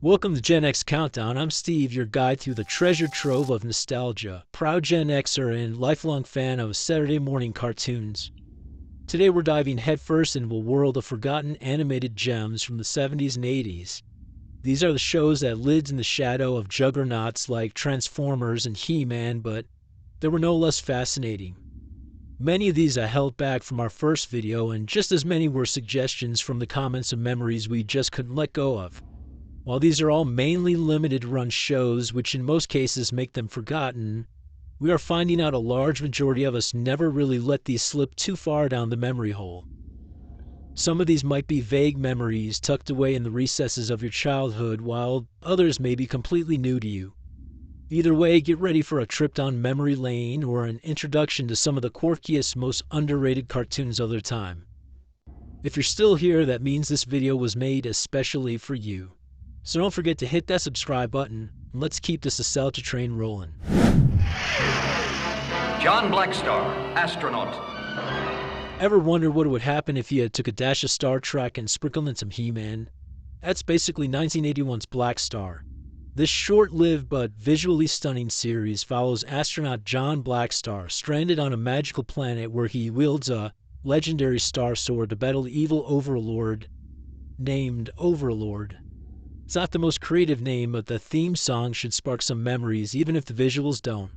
Welcome to GenX Countdown. I'm Steve, your guide through the treasure trove of nostalgia, proud Gen Xer and lifelong fan of Saturday morning cartoons. Today we're diving headfirst into a world of forgotten animated gems from the 70s and 80s. These are the shows that lived in the shadow of juggernauts like Transformers and He-Man, but they were no less fascinating. Many of these I held back from our first video, and just as many were suggestions from the comments and memories we just couldn't let go of. While these are all mainly limited-run shows, which in most cases make them forgotten, we are finding out a large majority of us never really let these slip too far down the memory hole. Some of these might be vague memories tucked away in the recesses of your childhood, while others may be completely new to you. Either way, get ready for a trip down memory lane or an introduction to some of the quirkiest, most underrated cartoons of their time. If you're still here, that means this video was made especially for you. So don't forget to hit that subscribe button, and let's keep this nostalgia train rolling. John Blackstar, astronaut. Ever wonder what would happen if you took a dash of Star Trek and sprinkled in some He-Man? That's basically 1981's Blackstar. This short-lived but visually stunning series follows astronaut John Blackstar, stranded on a magical planet where he wields a legendary star sword to battle the evil overlord named Overlord. It's not the most creative name, but the theme song should spark some memories, even if the visuals don't.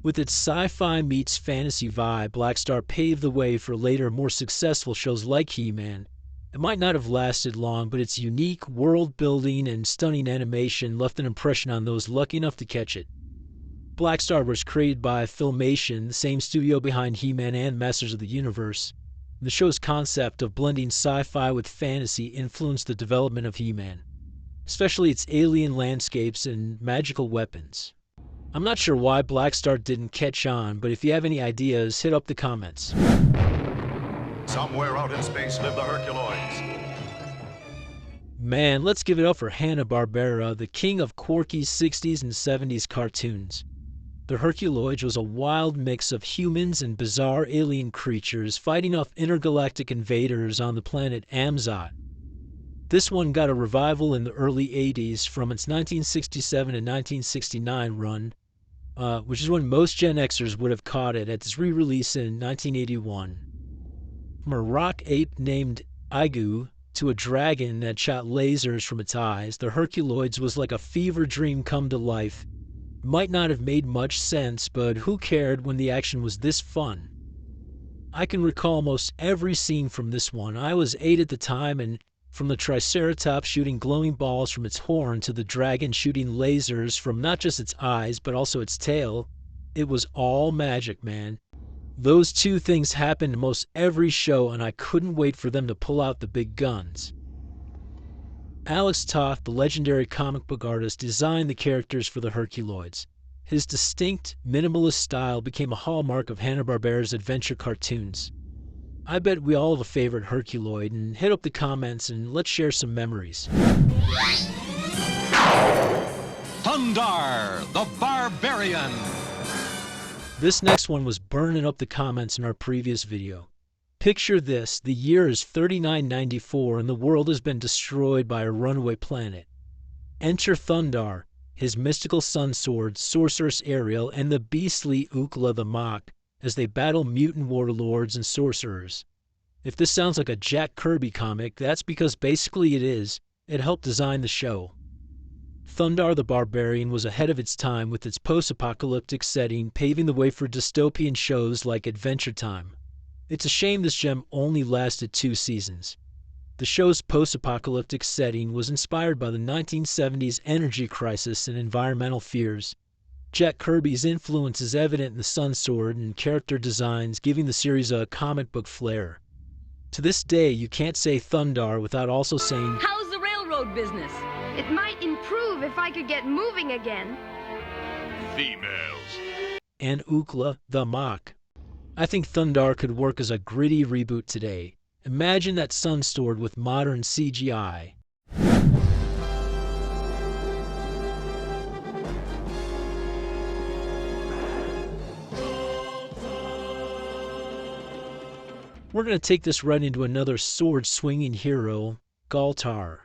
With its sci-fi meets fantasy vibe, Blackstar paved the way for later, more successful shows like He-Man. It might not have lasted long, but its unique world-building and stunning animation left an impression on those lucky enough to catch it. Blackstar was created by Filmation, the same studio behind He-Man and Masters of the Universe. The show's concept of blending sci-fi with fantasy influenced the development of He-Man, especially its alien landscapes and magical weapons. I'm not sure why Blackstar didn't catch on, but if you have any ideas, hit up the comments. Somewhere out in space live the Herculoids. Man, let's give it up for Hanna-Barbera, the king of quirky 60s and 70s cartoons. The Herculoids was a wild mix of humans and bizarre alien creatures fighting off intergalactic invaders on the planet Amzot. This one got a revival in the early 80s from its 1967 to 1969 run, which is when most Gen Xers would have caught it at its re-release in 1981. From a rock ape named Igu to a dragon that shot lasers from its eyes, the Herculoids was like a fever dream come to life. It might not have made much sense, but who cared when the action was this fun? I can recall almost every scene from this one. I was 8 at the time, and from the triceratops shooting glowing balls from its horn to the dragon shooting lasers from not just its eyes but also its tail, it was all magic, man. Those two things happened in most every show, and I couldn't wait for them to pull out the big guns. Alex Toth, the legendary comic book artist, designed the characters for the Herculoids. His distinct, minimalist style became a hallmark of Hanna-Barbera's adventure cartoons. I bet we all have a favorite Herculoid, and hit up the comments and let's share some memories. Thundarr the Barbarian. This next one was burning up the comments in our previous video. Picture this, the year is 3994 and the world has been destroyed by a runaway planet. Enter Thundarr, his mystical sun sword, Sorceress Ariel, and the beastly Ookla the Mock, as they battle mutant warlords and sorcerers. If this sounds like a Jack Kirby comic, that's because basically it is. It helped design the show. Thundarr the Barbarian was ahead of its time with its post-apocalyptic setting, paving the way for dystopian shows like Adventure Time. It's a shame this gem only lasted 2 seasons. The show's post-apocalyptic setting was inspired by the 1970s energy crisis and environmental fears. Jack Kirby's influence is evident in the Sun Sword and character designs, giving the series a comic book flair. To this day, you can't say Thundarr without also saying, "How's the railroad business?" It might improve if I could get moving again. Females. and Ookla the Mock. I think Thundarr could work as a gritty reboot today. Imagine that Sun Sword with modern CGI. We're going to take this right into another sword-swinging hero, Galtar.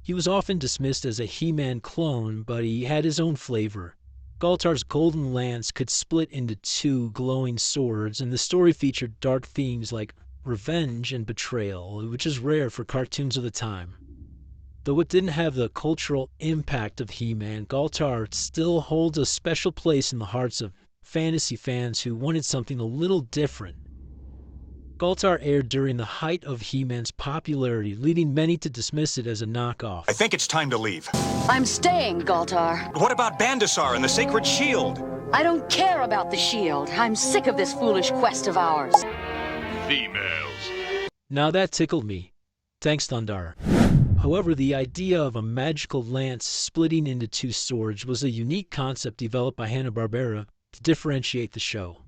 He was often dismissed as a He-Man clone, but he had his own flavor. Galtar's golden lance could split into two glowing swords, and the story featured dark themes like revenge and betrayal, which is rare for cartoons of the time. Though it didn't have the cultural impact of He-Man, Galtar still holds a special place in the hearts of fantasy fans who wanted something a little different. Galtar aired during the height of He-Man's popularity, leading many to dismiss it as a knockoff. I think it's time to leave. I'm staying, Galtar. What about Bandasar and the Sacred Shield? I don't care about the shield. I'm sick of this foolish quest of ours. Females. Now that tickled me. Thanks, Thundarr. However, the idea of a magical lance splitting into two swords was a unique concept developed by Hanna-Barbera to differentiate the show.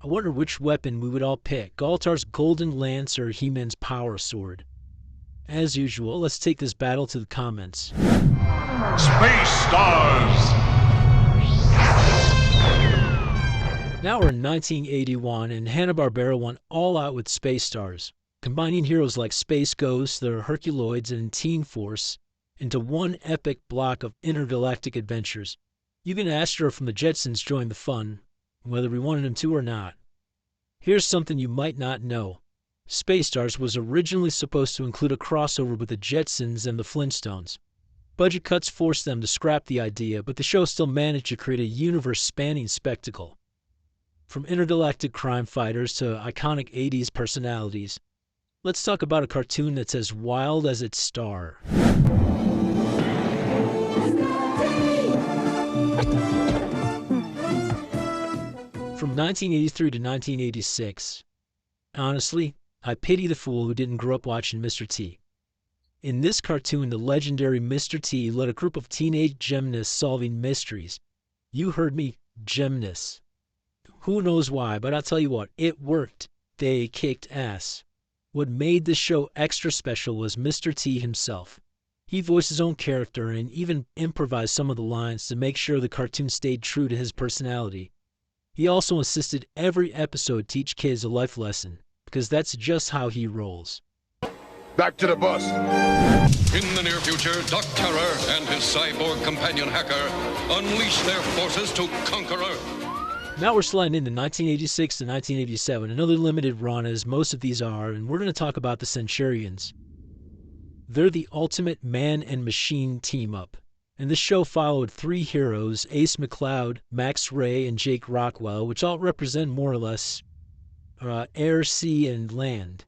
I wonder which weapon we would all pick, Galtar's golden lance or He-Man's power sword. As usual, let's take this battle to the comments. Space Stars! Now we're in 1981, and Hanna-Barbera went all out with Space Stars, combining heroes like Space Ghost, the Herculoids, and Teen Force into one epic block of intergalactic adventures. Even Astro from the Jetsons joined the fun, whether we wanted him to or not. Here's something you might not know. Space Stars was originally supposed to include a crossover with the Jetsons and the Flintstones. Budget cuts forced them to scrap the idea, but the show still managed to create a universe-spanning spectacle. From intergalactic crime fighters to iconic 80s personalities, let's talk about a cartoon that's as wild as its star. From 1983 to 1986, honestly, I pity the fool who didn't grow up watching Mr. T. In this cartoon, the legendary Mr. T led a group of teenage gymnasts solving mysteries. You heard me, gymnasts. Who knows why, but I'll tell you what, it worked. They kicked ass. What made this show extra special was Mr. T himself. He voiced his own character and even improvised some of the lines to make sure the cartoon stayed true to his personality. He also insisted every episode teach kids a life lesson, because that's just how he rolls. Back to the bus. In the near future, Doc Terror and his cyborg companion Hacker unleash their forces to conquer Earth. Now we're sliding into 1986 to 1987, another limited run as most of these are, and we're going to talk about the Centurions. They're the ultimate man and machine team-up, and this show followed three heroes, Ace McCloud, Max Ray, and Jake Rockwell, which all represent more or less air, sea, and land.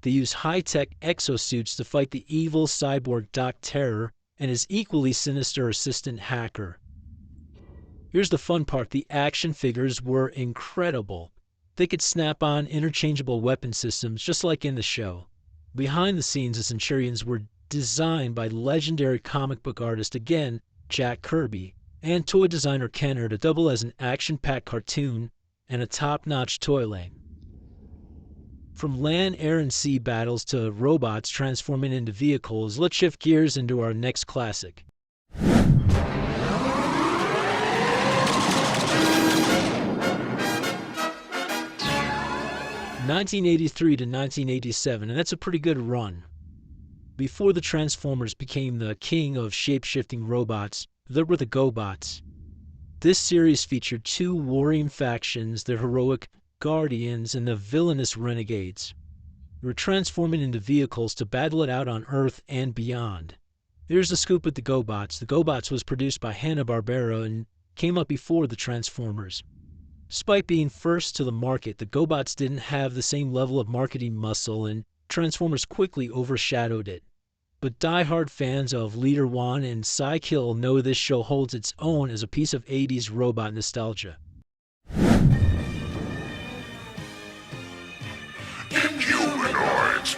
They use high-tech exosuits to fight the evil cyborg Doc Terror and his equally sinister assistant Hacker. Here's the fun part, the action figures were incredible. They could snap on interchangeable weapon systems just like in the show. Behind the scenes, the Centurions were designed by legendary comic book artist, again, Jack Kirby, and toy designer Kenner to double as an action-packed cartoon and a top-notch toy line. From land, air, and sea battles to robots transforming into vehicles, let's shift gears into our next classic. 1983 to 1987, and that's a pretty good run. Before the Transformers became the king of shape-shifting robots, there were the GoBots. This series featured two warring factions, the heroic Guardians and the villainous Renegades. They were transforming into vehicles to battle it out on Earth and beyond. Here's the scoop with the GoBots. The GoBots was produced by Hanna-Barbera and came up before the Transformers. Despite being first to the market, the GoBots didn't have the same level of marketing muscle, and Transformers quickly overshadowed it. But die-hard fans of Leader One and Psy-Kill know this show holds its own as a piece of 80s robot nostalgia. Inhumanoids!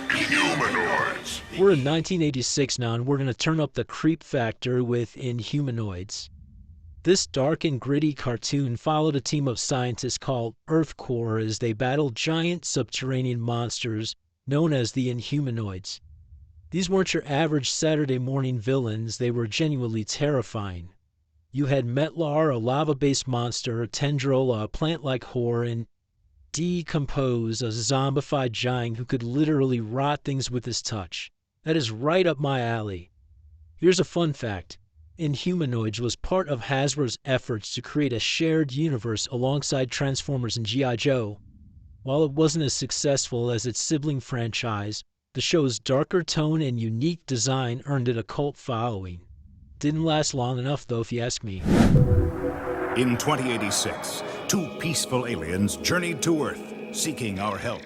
We're in 1986 now, and we're going to turn up the creep factor with Inhumanoids. This dark and gritty cartoon followed a team of scientists called Earth Corps as they battled giant subterranean monsters known as the Inhumanoids. These weren't your average Saturday morning villains, they were genuinely terrifying. You had Metlar, a lava-based monster, Tendril, a plant-like horror, and Decompose, a zombified giant who could literally rot things with his touch. That is right up my alley. Here's a fun fact. Inhumanoids was part of Hasbro's efforts to create a shared universe alongside Transformers and G.I. Joe. While it wasn't as successful as its sibling franchise, the show's darker tone and unique design earned it a cult following. Didn't last long enough, though, if you ask me. In 2086, two peaceful aliens journeyed to Earth, seeking our help.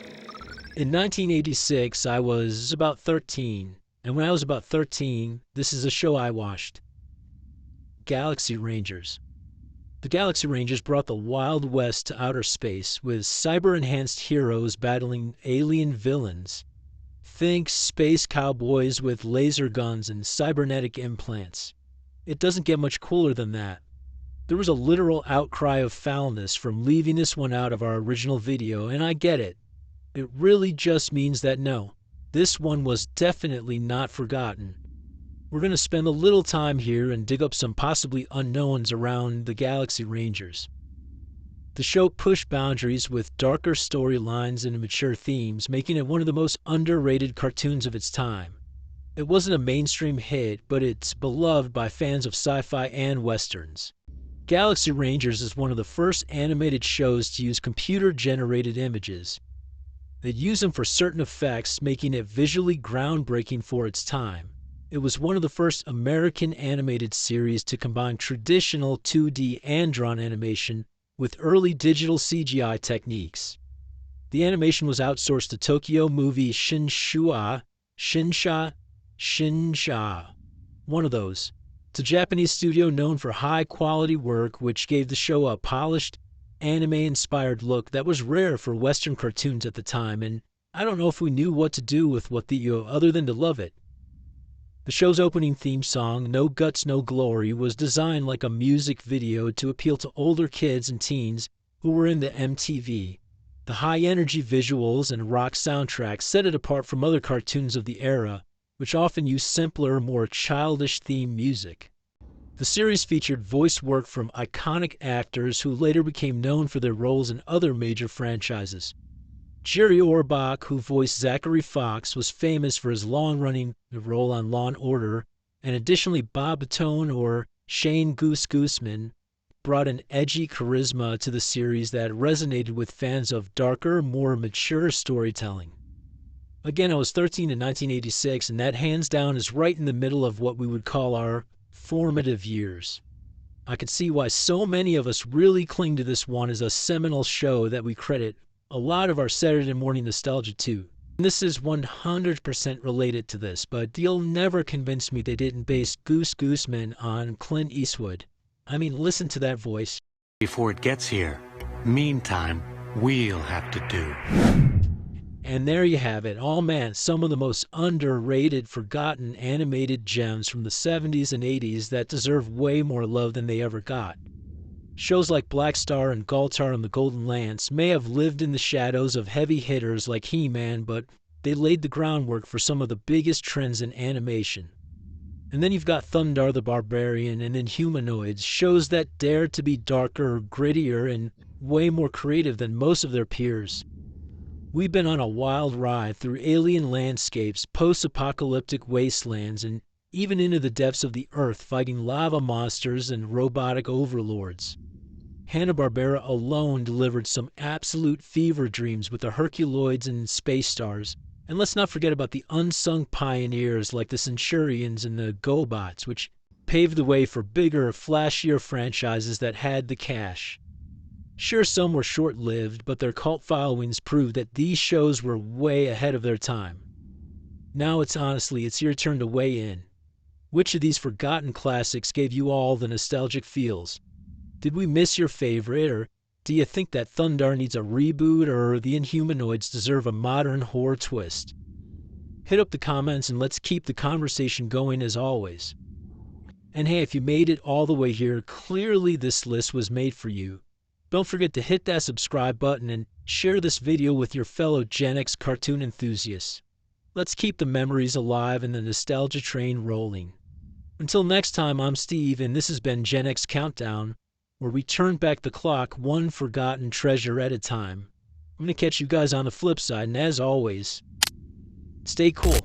In 1986, I was about 13. And when I was about 13, this is a show I watched. Galaxy Rangers. The Galaxy Rangers brought the Wild West to outer space, with cyber-enhanced heroes battling alien villains. Think space cowboys with laser guns and cybernetic implants. It doesn't get much cooler than that. There was a literal outcry of foulness from leaving this one out of our original video, and I get it. It really just means that no, this one was definitely not forgotten. We're going to spend a little time here and dig up some possibly unknowns around the Galaxy Rangers. The show pushed boundaries with darker storylines and mature themes, making it one of the most underrated cartoons of its time. It wasn't a mainstream hit, but it's beloved by fans of sci-fi and westerns. Galaxy Rangers is one of the first animated shows to use computer-generated images. They'd use them for certain effects, making it visually groundbreaking for its time. It was one of the first American animated series to combine traditional 2D hand-drawn animation with early digital CGI techniques. The animation was outsourced to Tokyo Movie Shinsha, one of those. It's a Japanese studio known for high-quality work, which gave the show a polished, anime-inspired look that was rare for Western cartoons at the time, and I don't know if we knew what to do with what other than to love it. The show's opening theme song, No Guts, No Glory, was designed like a music video to appeal to older kids and teens who were into MTV. The high-energy visuals and rock soundtrack set it apart from other cartoons of the era, which often used simpler, more childish-themed music. The series featured voice work from iconic actors who later became known for their roles in other major franchises. Jerry Orbach, who voiced Zachary Fox, was famous for his long-running role on Law & Order, and additionally Bob Baton or Shane Goose Gooseman brought an edgy charisma to the series that resonated with fans of darker, more mature storytelling. Again, I was 13 in 1986, and that hands down is right in the middle of what we would call our formative years. I could see why so many of us really cling to this one as a seminal show that we credit a lot of our Saturday morning nostalgia to. And this is 100% related to this, but you'll never convince me they didn't base Goose Gooseman on Clint Eastwood. I mean, listen to that voice. Before it gets here, meantime, we'll have to do. And there you have it. Oh man, some of the most underrated, forgotten animated gems from the 70s and 80s that deserve way more love than they ever got. Shows like Blackstar and Galtar and the Golden Lance may have lived in the shadows of heavy hitters like He-Man, but they laid the groundwork for some of the biggest trends in animation. And then you've got Thundarr the Barbarian and Inhumanoids, shows that dare to be darker, grittier, and way more creative than most of their peers. We've been on a wild ride through alien landscapes, post-apocalyptic wastelands, and even into the depths of the earth fighting lava monsters and robotic overlords. Hanna-Barbera alone delivered some absolute fever dreams with the Herculoids and Space Stars. And let's not forget about the unsung pioneers like the Centurions and the GoBots, which paved the way for bigger, flashier franchises that had the cash. Sure, some were short-lived, but their cult followings proved that these shows were way ahead of their time. Now it's your turn to weigh in. Which of these forgotten classics gave you all the nostalgic feels? Did we miss your favorite, or do you think that Thundarr needs a reboot, or the Inhumanoids deserve a modern horror twist? Hit up the comments and let's keep the conversation going as always. And hey, if you made it all the way here, clearly this list was made for you. Don't forget to hit that subscribe button and share this video with your fellow GenX cartoon enthusiasts. Let's keep the memories alive and the nostalgia train rolling. Until next time, I'm Steve, and this has been GenX Countdown, where we turn back the clock one forgotten treasure at a time. I'm going to catch you guys on the flip side, and as always, stay cool.